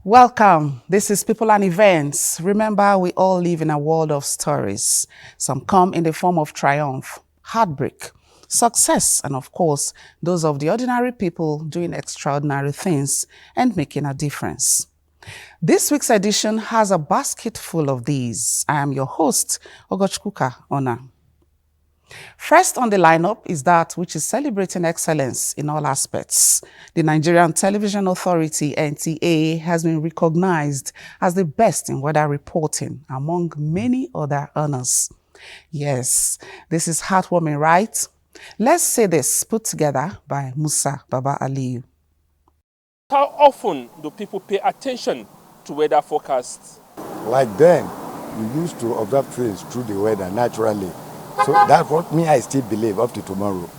Welcome. This is People and Events. Remember, we all live in a world of stories. Some come in the form of triumph, heartbreak, success, and of course, those of the ordinary people doing extraordinary things and making a difference. This week's edition has a basket full of these. I am your host, Ogochkuka Ona. First on the lineup is that which is celebrating excellence in all aspects. The Nigerian Television Authority, NTA, has been recognized as the best in weather reporting, among many other honors. Yes, this is heartwarming, right? Let's say this, put together by Musa Baba Aliyu. How often do people pay attention to weather forecasts? Like then, we used to observe things through the weather naturally. So that's what I still believe up to tomorrow.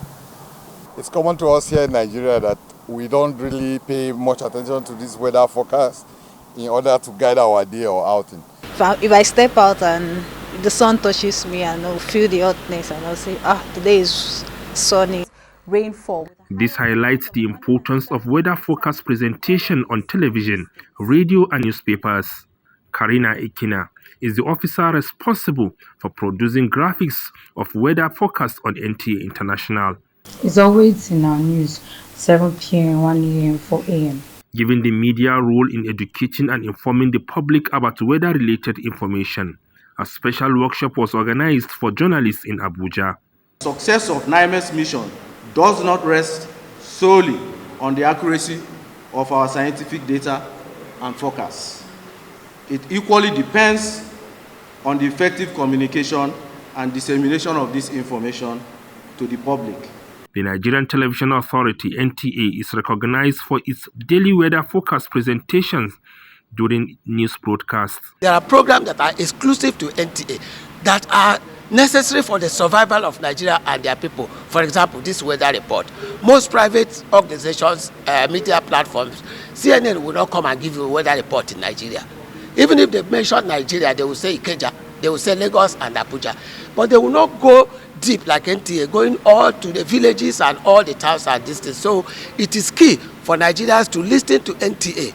It's common to us here in Nigeria that we don't really pay much attention to this weather forecast in order to guide our day or outing. If I step out and the sun touches me and I'll feel the hotness and I'll say, today is sunny. Rainfall. This highlights the importance of weather forecast presentation on television, radio, and newspapers. Karina Ikina is the officer responsible for producing graphics of weather forecast on NTA International. It's always in our news, 7 p.m., 1 a.m., 4 a.m. Given the media role in educating and informing the public about weather-related information, a special workshop was organized for journalists in Abuja. Success of NIME's mission does not rest solely on the accuracy of our scientific data and forecasts. It equally depends on the effective communication and dissemination of this information to the public. The Nigerian Television Authority, NTA, is recognized for its daily weather forecast presentations during news broadcasts. There are programs that are exclusive to NTA that are necessary for the survival of Nigeria and their people. For example, this weather report. Most private organizations, media platforms, CNN will not come and give you a weather report in Nigeria. Even if they mention Nigeria, they will say Ikeja, they will say Lagos and Abuja. But they will not go deep like NTA, going all to the villages and all the towns and districts. So it is key for Nigerians to listen to NTA.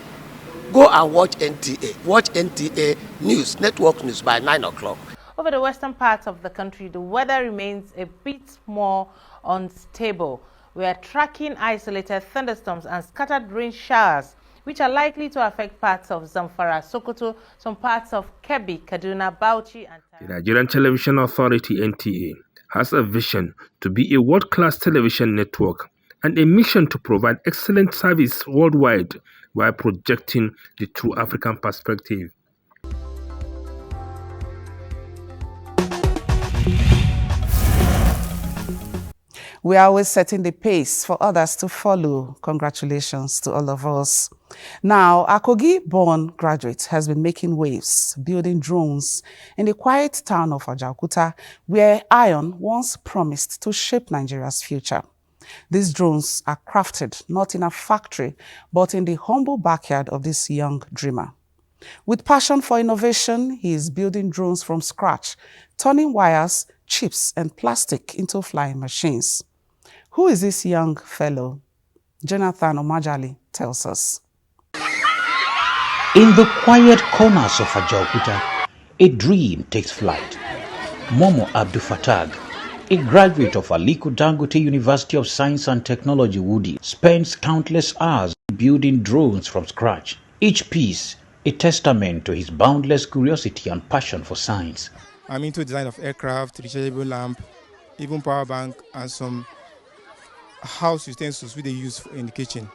Go and watch NTA. Watch NTA News, Network News by 9 o'clock. Over the western parts of the country, the weather remains a bit more unstable. We are tracking isolated thunderstorms and scattered rain showers, which are likely to affect parts of Zamfara, Sokoto, some parts of Kebbi, Kaduna, Bauchi, and The Nigerian Television Authority, NTA, has a vision to be a world-class television network and a mission to provide excellent service worldwide while projecting the true African perspective. We are always setting the pace for others to follow. Congratulations to all of us. Now, a Kogi-born graduate has been making waves, building drones in the quiet town of Ajaokuta, where iron once promised to shape Nigeria's future. These drones are crafted not in a factory, but in the humble backyard of this young dreamer. With passion for innovation, he is building drones from scratch, turning wires, chips, and plastic into flying machines. Who is this young fellow? Jonathan Omajali tells us. In the quiet corners of Ajaokuta, a dream takes flight. Momo Abdul Fatag A graduate of Aliko Dangote University of Science and Technology, Woody, spends countless hours building drones from scratch. Each piece a testament to his boundless curiosity and passion for science. I'm into design of aircraft, rechargeable lamp, even power bank, and some house utensils which they use in the kitchen.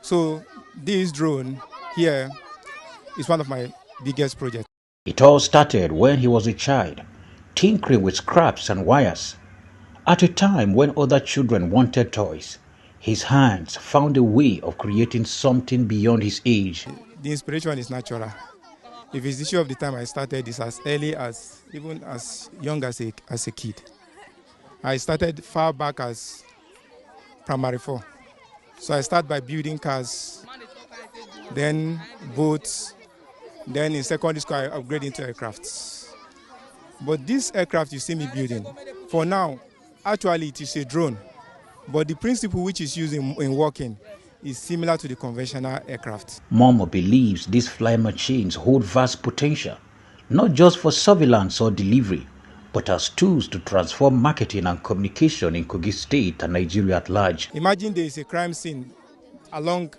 So this drone here is one of my biggest projects. It all started when he was a child, tinkering with scraps and wires. At a time when other children wanted toys, his hands found a way of creating something beyond his age. The inspiration is natural. If it's the issue of the time, I started this as early as, even as young as a kid. I started far back as primary 4. So I started by building cars, then boats, then in secondary school I upgraded into aircrafts. But this aircraft you see me building, for now, actually it is a drone. But the principle which is used in working is similar to the conventional aircraft. Momo believes these flying machines hold vast potential, not just for surveillance or delivery, but as tools to transform marketing and communication in Kogi State and Nigeria at large. Imagine there is a crime scene along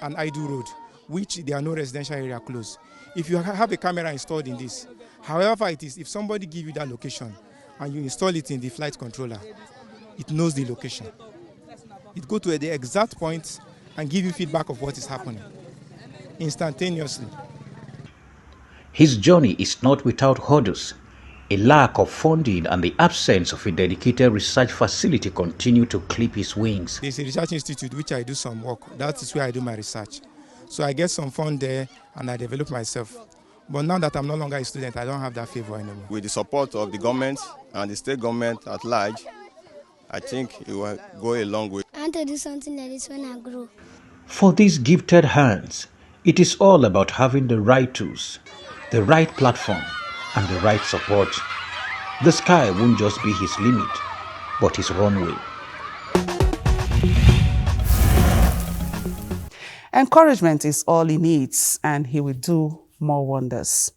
an idle road, which there are no residential area close. If you have a camera installed in this, however it is, if somebody gives you that location and you install it in the flight controller, it knows the location. It goes to the exact point and give you feedback of what is happening instantaneously. His journey is not without hurdles. A lack of funding and the absence of a dedicated research facility continue to clip his wings. There's a research institute which I do some work. That is where I do my research. So I get some fund there and I develop myself. But now that I'm no longer a student, I don't have that favor anymore. With the support of the government and the state government at large, I think it will go a long way. I want to do something like this when I grow. For these gifted hands, it is all about having the right tools, the right platform, and the right support. The sky won't just be his limit, but his runway. Encouragement is all he needs, and he will do more wonders.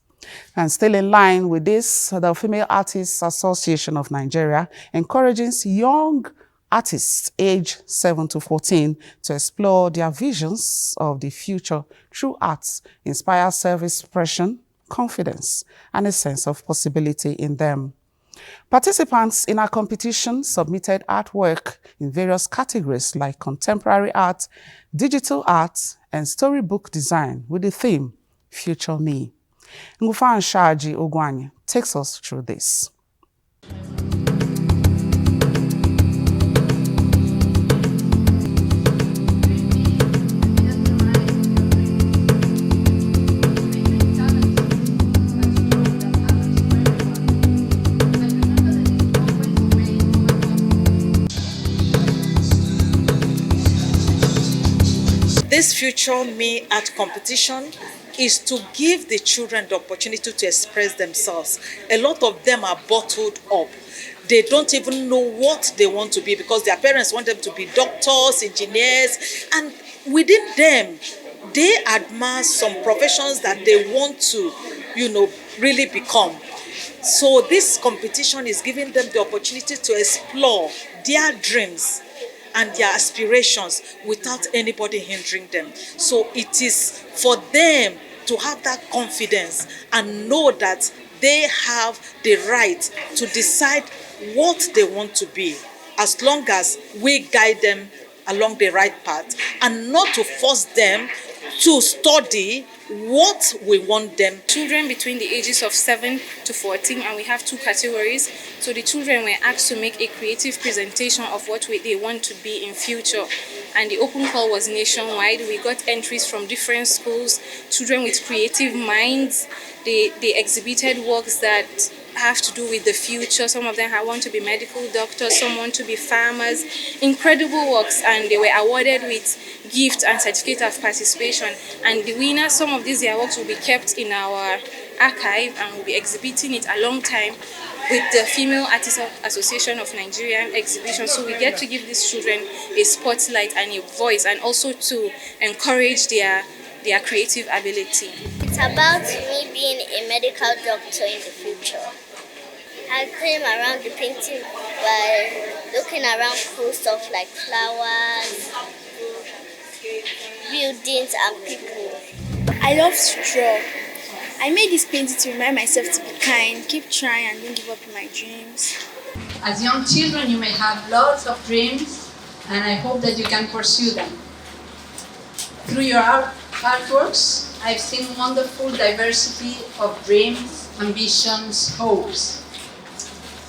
And still in line with this, the Female Artists Association of Nigeria encourages young artists aged 7 to 14 to explore their visions of the future through arts, inspire self-expression, confidence, and a sense of possibility in them. Participants in our competition submitted artwork in various categories like contemporary art, digital art, and storybook design with the theme, Future Me. Ngufan Shaji Ogwanye takes us through this. This Future Me art competition is to give the children the opportunity to express themselves. A lot of them are bottled up. They don't even know what they want to be because their parents want them to be doctors, engineers, and within them, they admire some professions that they want to, really become. So this competition is giving them the opportunity to explore their dreams and their aspirations without anybody hindering them. So it is for them to have that confidence and know that they have the right to decide what they want to be, as long as we guide them along the right path and not to force them to study what we want them. Children between the ages of 7 to 14, and we have 2 categories. So the children were asked to make a creative presentation of what they want to be in future. And the open call was nationwide. We got entries from different schools, children with creative minds. They exhibited works that have to do with the future. Some of them want to be medical doctors, some want to be farmers. Incredible works, and they were awarded with gifts and certificate of participation. And the winners, some of these works will be kept in our archive and we'll be exhibiting it a long time with the Female Artists Association of Nigerian exhibition. So we get to give these children a spotlight and a voice, and also to encourage their creative ability. It's about me being a medical doctor in the future. I came around the painting by looking around cool stuff like flowers, buildings, and people. I love to draw. I made this painting to remind myself to be kind, keep trying, and don't give up on my dreams. As young children, you may have lots of dreams, and I hope that you can pursue them. Through your artworks, I've seen wonderful diversity of dreams, ambitions, hopes.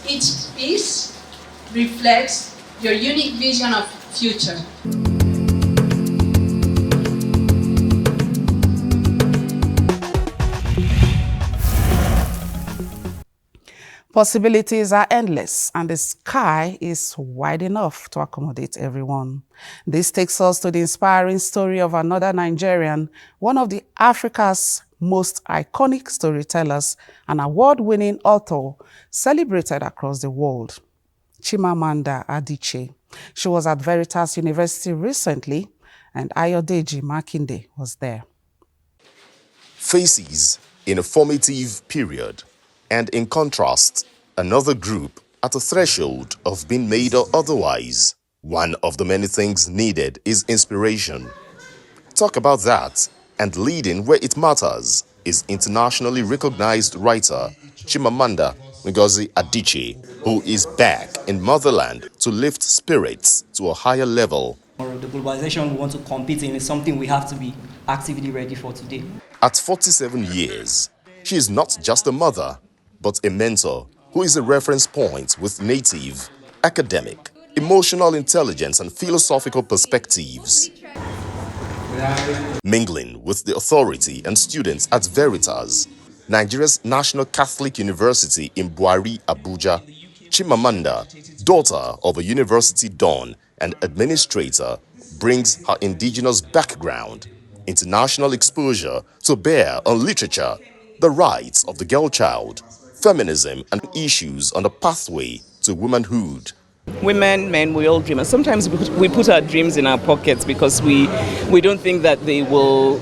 Each piece reflects your unique vision of future. Possibilities are endless, and the sky is wide enough to accommodate everyone. This takes us to the inspiring story of another Nigerian, one of the Africa's most iconic storytellers, an award-winning author celebrated across the world, Chimamanda Adichie. She was at Veritas University recently, and Ayodeji Makinde was there. Faces in a formative period, and in contrast, another group at a threshold of being made or otherwise. One of the many things needed is inspiration. Talk about that, and leading where it matters is internationally recognized writer Chimamanda Ngozi Adichie, who is back in motherland to lift spirits to a higher level. The globalization we want to compete in is something we have to be actively ready for today. At 47 years, she is not just a mother, but a mentor who is a reference point with native, academic, emotional intelligence and philosophical perspectives. Mingling with the authority and students at Veritas, Nigeria's National Catholic University in Buari, Abuja, Chimamanda, daughter of a university don and administrator, brings her indigenous background, international exposure to bear on literature, the rights of the girl child, feminism, and issues on the pathway to womanhood. Women, men, we all dream, and sometimes we put our dreams in our pockets because we don't think that they will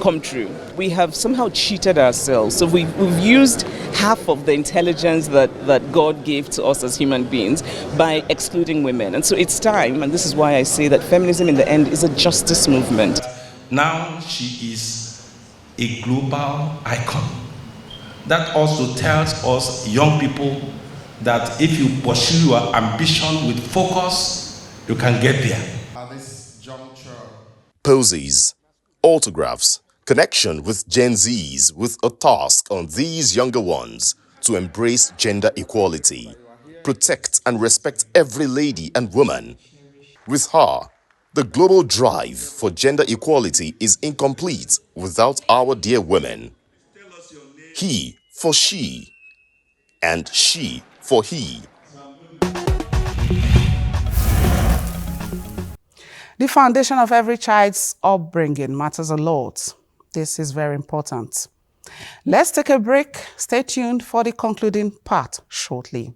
come true. We have somehow cheated ourselves. So we've used half of the intelligence that God gave to us as human beings by excluding women. And so it's time, and this is why I say that feminism in the end is a justice movement. Now she is a global icon. That also tells us young people that if you pursue your ambition with focus, you can get there. At this juncture, Poses, autographs, connection with Gen Zs with a task on these younger ones to embrace gender equality, protect and respect every lady and woman. With her, the global drive for gender equality is incomplete without our dear women. He for she, and she for he. The foundation of every child's upbringing matters a lot. This is very important. Let's take a break. Stay tuned for the concluding part shortly.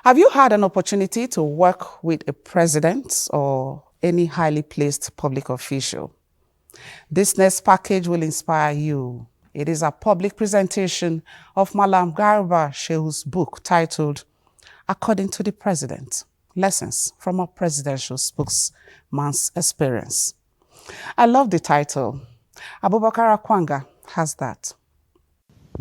Have you had an opportunity to work with a president or any highly placed public official? This next package will inspire you. It is a public presentation of Malam Garba Shehou's book titled According to the President, Lessons from a Presidential Spokesman's Experience. I love the title. Abubakar Akwanga has that.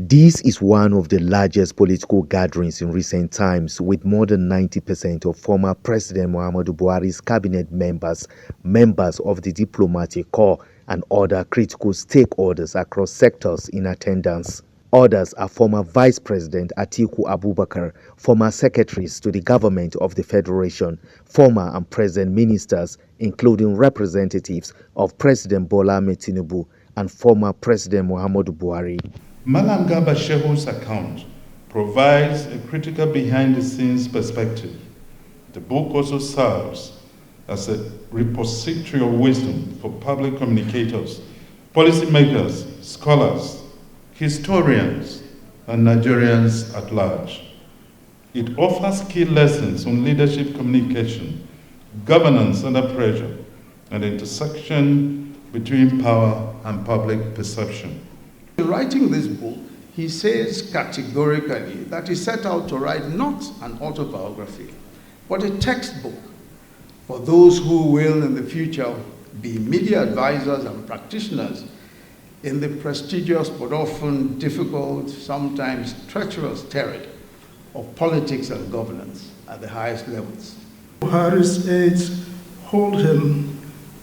This is one of the largest political gatherings in recent times, with more than 90% of former President Muhammadu Buhari's cabinet members, members of the diplomatic corps, and other critical stakeholders across sectors in attendance. Others are former Vice President Atiku Abubakar, former secretaries to the government of the Federation, former and present ministers, including representatives of President Bola Ahmed Tinubu and former President Muhammadu Buhari. Malam Garba Shehu's account provides a critical behind-the-scenes perspective. The book also serves as a repository of wisdom for public communicators, policymakers, scholars, historians, and Nigerians at large. It offers key lessons on leadership communication, governance under pressure, and intersection between power and public perception. In writing this book, he says categorically that he set out to write not an autobiography, but a textbook for those who will in the future be media advisors and practitioners in the prestigious but often difficult, sometimes treacherous terrain of politics and governance at the highest levels. Buhari's aides hold him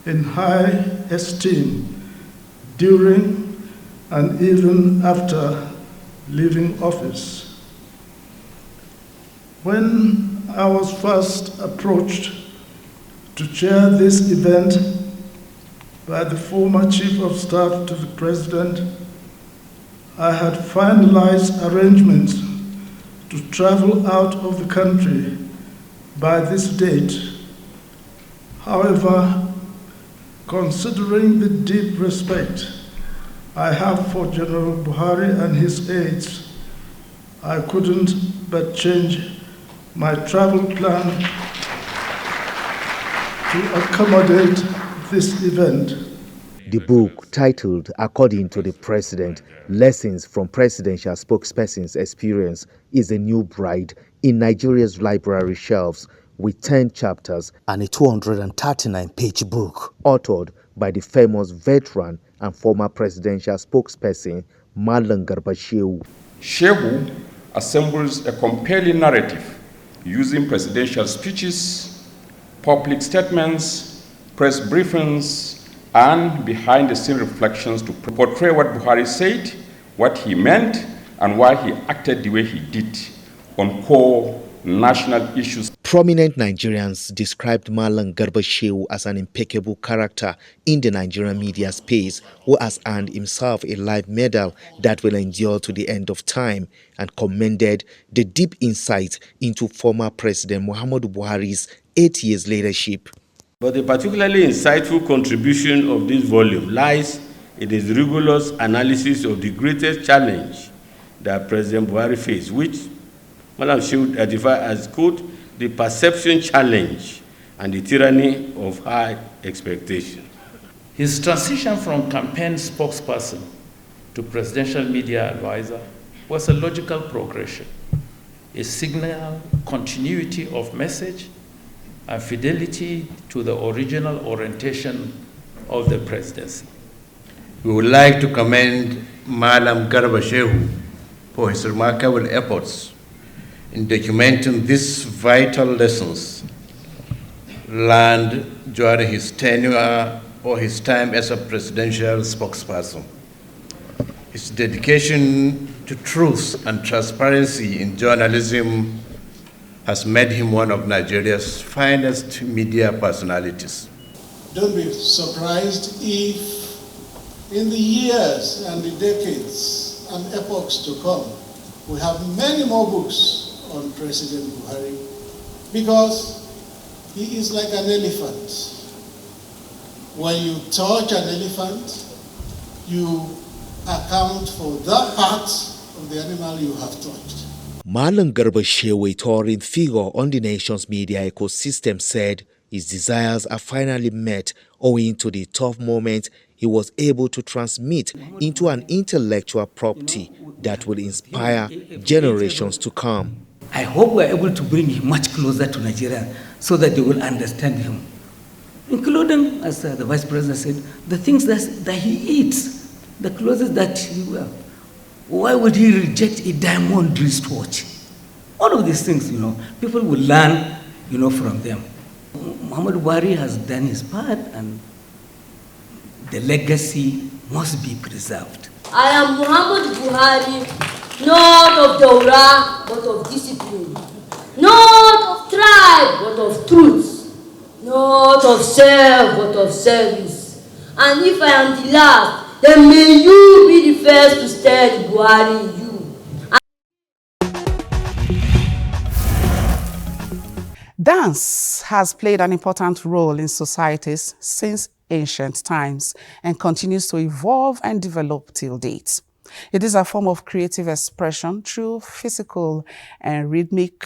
in high esteem during and even after leaving office. When I was first approached to chair this event by the former Chief of Staff to the President, I had finalized arrangements to travel out of the country by this date. However, considering the deep respect I have for General Buhari and his aides, I couldn't but change my travel plan to accommodate this event. The book, titled According to the President, Lessons from Presidential Spokesperson's Experience, is a new bride in Nigeria's library shelves with 10 chapters and a 239-page book, authored by the famous veteran and former presidential spokesperson Malam Garba Shehu. Shehu assembles a compelling narrative using presidential speeches, public statements, press briefings, and behind-the-scene reflections to portray what Buhari said, what he meant, and why he acted the way he did on core national issues. Prominent Nigerians described Malam Garba Shehu as an impeccable character in the Nigerian media space who has earned himself a life medal that will endure to the end of time, and commended the deep insight into former President Muhammadu Buhari's 8 years leadership. But a particularly insightful contribution of this volume lies in his rigorous analysis of the greatest challenge that President Buhari faced, which Malam Shehu identified as, quote, the perception challenge and the tyranny of high expectation. His transition from campaign spokesperson to presidential media advisor was a logical progression, a signal continuity of message and fidelity to the original orientation of the presidency. We would like to commend Malam Garba Shehu for his remarkable efforts in documenting these vital lessons learned during his tenure or his time as a presidential spokesperson. His dedication to truth and transparency in journalism has made him one of Nigeria's finest media personalities. Don't be surprised if in the years and the decades and epochs to come, we have many more books on President Buhari, because he is like an elephant. When you touch an elephant, you account for that part of the animal you have touched. Malam Garba Shehu, a towering figure on the nation's media ecosystem, said his desires are finally met owing to the tough moment he was able to transmit into an intellectual property that will inspire generations to come. I hope we are able to bring him much closer to Nigeria so that they will understand him, including, as the Vice President said, the things that he eats, the clothes that he wears. Why would he reject a diamond wristwatch? All of these things, people will learn, from them. Muhammad Buhari has done his part, and the legacy must be preserved. I am Muhammad Buhari, not of Daura, but of discipline, not of tribe, but of truth, not of self, but of service. And if I am the last, then may you be the first to stir the Buhari in you. Dance has played an important role in societies since ancient times and continues to evolve and develop till date. It is a form of creative expression through physical and rhythmic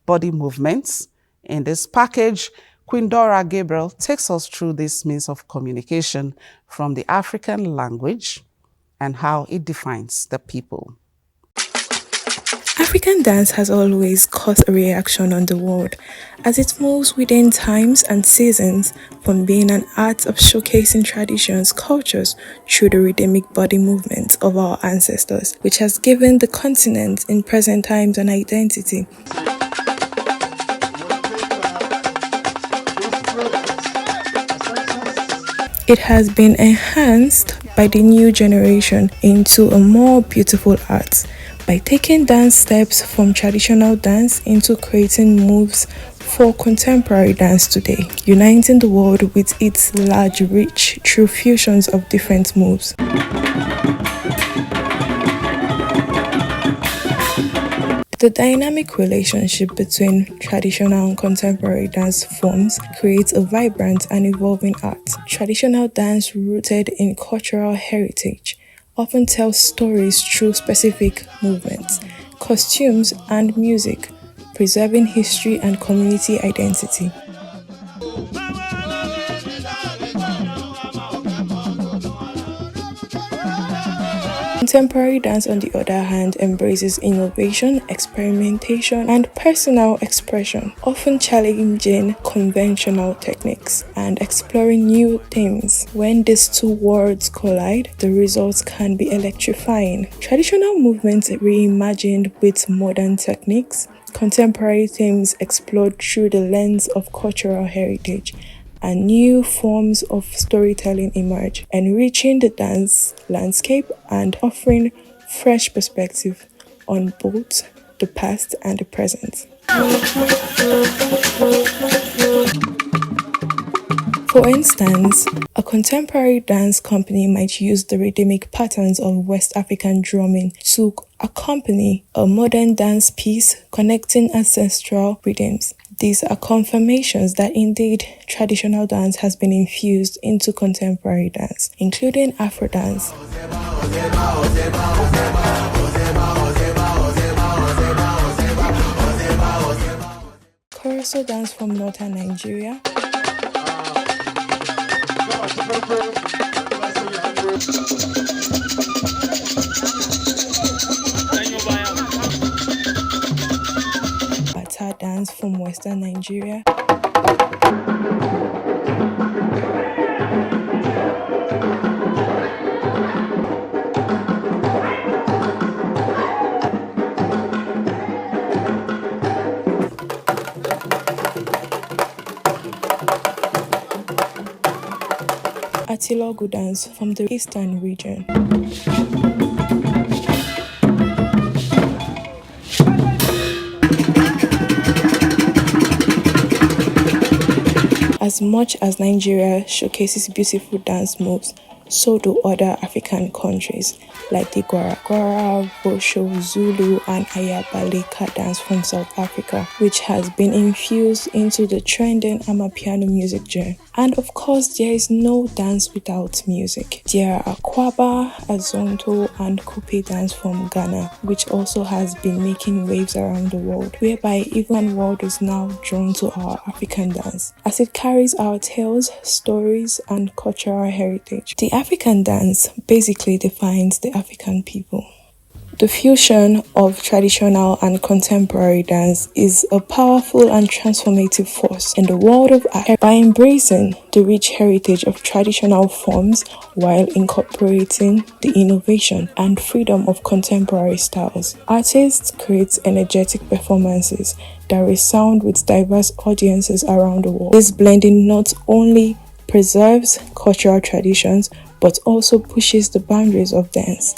body movements. In this package, Queen Dora Gabriel takes us through this means of communication from the African language and how it defines the people. African dance has always caused a reaction on the world, as it moves within times and seasons, from being an art of showcasing traditions, cultures, through the rhythmic body movements of our ancestors, which has given the continent in present times an identity. It has been enhanced by the new generation into a more beautiful art, by taking dance steps from traditional dance into creating moves for contemporary dance today, uniting the world with its large reach through fusions of different moves. The dynamic relationship between traditional and contemporary dance forms creates a vibrant and evolving art. Traditional dance, rooted in cultural heritage, often tells stories through specific movements, costumes, and music, preserving history and community identity. Contemporary dance, on the other hand, embraces innovation, experimentation, and personal expression, often challenging conventional techniques and exploring new themes. When these two worlds collide, the results can be electrifying. Traditional movements reimagined with modern techniques, contemporary themes explored through the lens of cultural heritage, and new forms of storytelling emerge, enriching the dance landscape and offering fresh perspective on both the past and the present. For instance, a contemporary dance company might use the rhythmic patterns of West African drumming to accompany a modern dance piece connecting ancestral rhythms. These are confirmations that indeed traditional dance has been infused into contemporary dance, including Afro dance, Koroso dance from northern Nigeria, Bata dance from western Nigeria, Atilogu dance from the eastern region. As much as Nigeria showcases beautiful dance moves, so do other African countries like the Gwara, Bosho, Zulu, and Ayabaleka dance from South Africa, which has been infused into the trending Amapiano music genre. And of course, there is no dance without music. There are Kwaba, Azonto, and Kupe dance from Ghana, which also has been making waves around the world, whereby even the world is now drawn to our African dance, as it carries our tales, stories, and cultural heritage. The African dance basically defines the African people. The fusion of traditional and contemporary dance is a powerful and transformative force in the world of art. By embracing the rich heritage of traditional forms while incorporating the innovation and freedom of contemporary styles, artists create energetic performances that resound with diverse audiences around the world. This blending not only preserves cultural traditions but also pushes the boundaries of dance,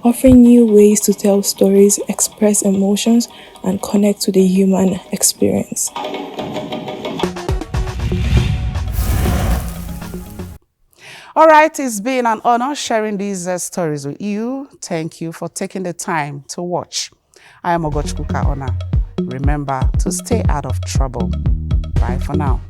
offering new ways to tell stories, express emotions, and connect to the human experience. All right, it's been an honor sharing these stories with you. Thank you for taking the time to watch. I am Ogochukwu Ona. Remember to stay out of trouble. Bye for now.